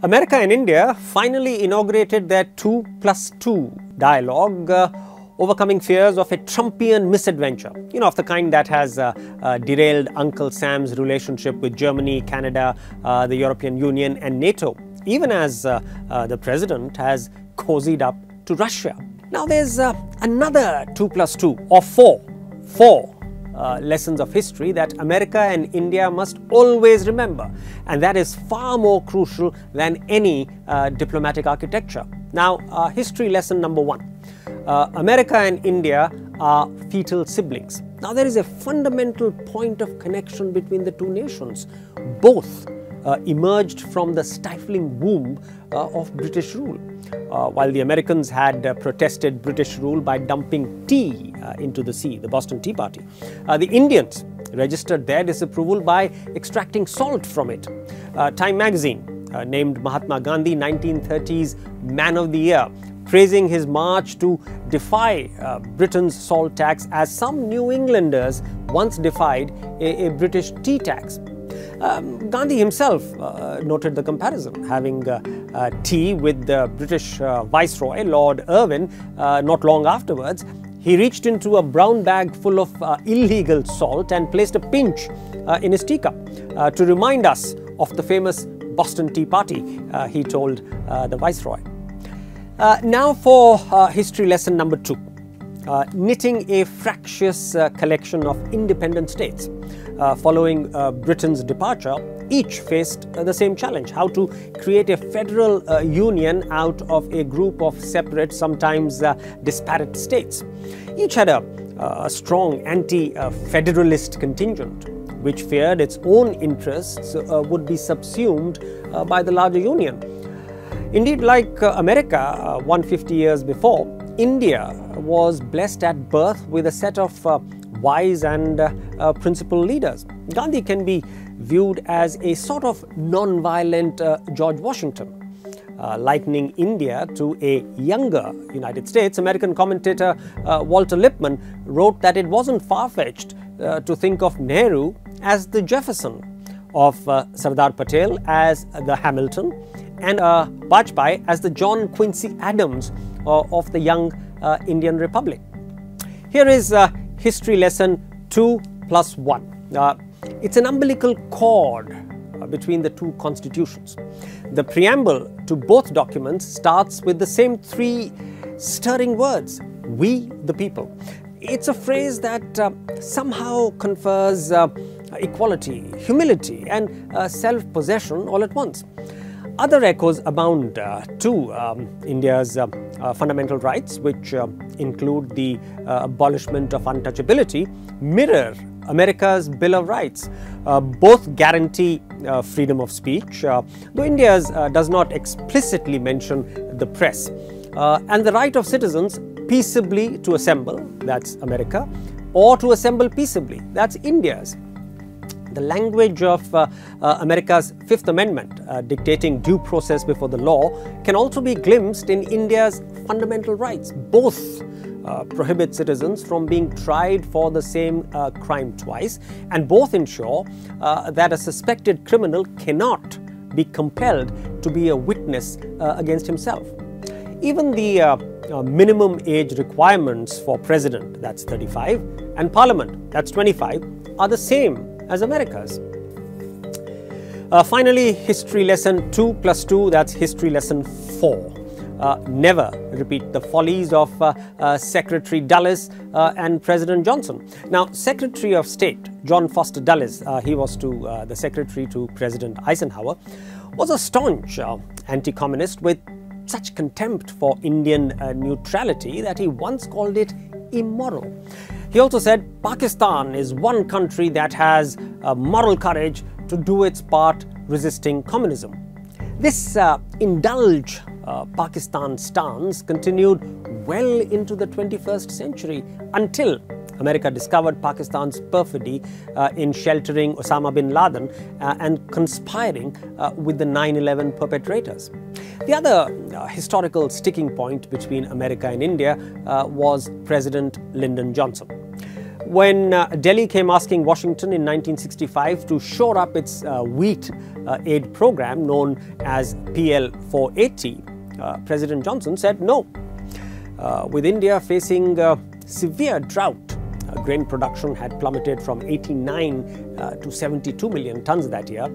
America and India finally inaugurated their 2+2 dialogue, overcoming fears of a Trumpian misadventure, of the kind that has derailed Uncle Sam's relationship with Germany, Canada, the European Union and NATO, even as the president has cozied up to Russia. Now there's another 2+2 or four lessons of history that America and India must always remember, and that is far more crucial than any diplomatic architecture. Now, history lesson number 1. America and India are fetal siblings. Now, there is a fundamental point of connection between the two nations. Both emerged from the stifling womb of British rule. While the Americans had protested British rule by dumping tea into the sea, the Boston Tea Party, the Indians registered their disapproval by extracting salt from it. Time magazine named Mahatma Gandhi 1930s Man of the Year, praising his march to defy Britain's salt tax as some New Englanders once defied a British tea tax. Gandhi himself noted the comparison, having tea with the British Viceroy, Lord Irwin, not long afterwards. He reached into a brown bag full of illegal salt and placed a pinch in his teacup to remind us of the famous Boston Tea Party, he told the Viceroy. Now for history lesson number 2. Knitting a fractious collection of independent states. Following Britain's departure, each faced the same challenge: how to create a federal union out of a group of separate, sometimes disparate states. Each had a strong anti-federalist contingent, which feared its own interests would be subsumed by the larger union. Indeed, like America 150 years before, India was blessed at birth with a set of wise and principled leaders. Gandhi can be viewed as a sort of non-violent George Washington. Likening India to a younger United States, American commentator Walter Lippmann wrote that it wasn't far-fetched to think of Nehru as the Jefferson, of Sardar Patel as the Hamilton, and Vajpayee as the John Quincy Adams of the young Indian Republic. Here is history lesson 2+1. It's an umbilical cord between the two constitutions. The preamble to both documents starts with the same 3 stirring words: "We the people." It's a phrase that somehow confers equality, humility and self-possession all at once. Other echoes abound too. India's fundamental rights, which include the abolishment of untouchability, mirror America's Bill of Rights. Both guarantee freedom of speech, though India's does not explicitly mention the press, and the right of citizens peaceably to assemble, that's America, or to assemble peaceably, that's India's. The language of America's Fifth Amendment, dictating due process before the law, can also be glimpsed in India's fundamental rights. Both prohibit citizens from being tried for the same crime twice, and both ensure that a suspected criminal cannot be compelled to be a witness against himself. Even the minimum age requirements for president, that's 35, and parliament, that's 25, are the same as America's. Finally, history lesson 2+2, that's history lesson 4. Never repeat the follies of Secretary Dulles and President Johnson. Now, Secretary of State John Foster Dulles, he was the Secretary to President Eisenhower, was a staunch anti-communist with such contempt for Indian neutrality that he once called it immoral. He also said Pakistan is one country that has moral courage to do its part resisting communism. This indulge Pakistan stance continued well into the 21st century until America discovered Pakistan's perfidy in sheltering Osama bin Laden and conspiring with the 9/11 perpetrators. The other historical sticking point between America and India was President Lyndon Johnson. when Delhi came asking Washington in 1965 to shore up its wheat aid program known as PL 480, President Johnson said no. With India facing severe drought, grain production had plummeted from 89 to 72 million tons that year.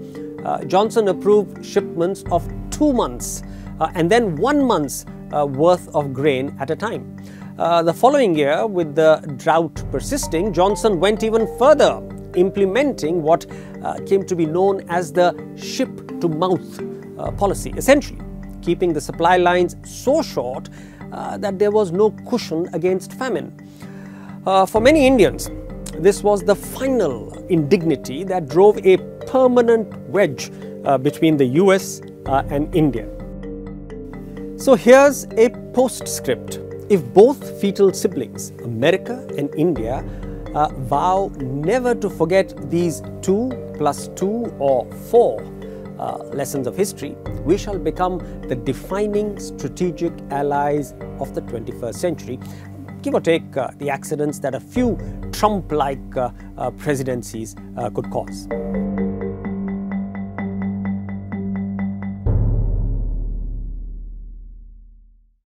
Johnson approved shipments of 2 months and then 1 month's worth of grain at a time. The following year, with the drought persisting, Johnson went even further, implementing what came to be known as the ship-to-mouth policy, essentially keeping the supply lines so short that there was no cushion against famine. For many Indians, this was the final indignity that drove a permanent wedge between the US and India. So here's a postscript. If both fetal siblings, America and India, vow never to forget these 2 plus 2 or 4 lessons of history, we shall become the defining strategic allies of the 21st century, give or take the accidents that a few Trump-like presidencies could cause.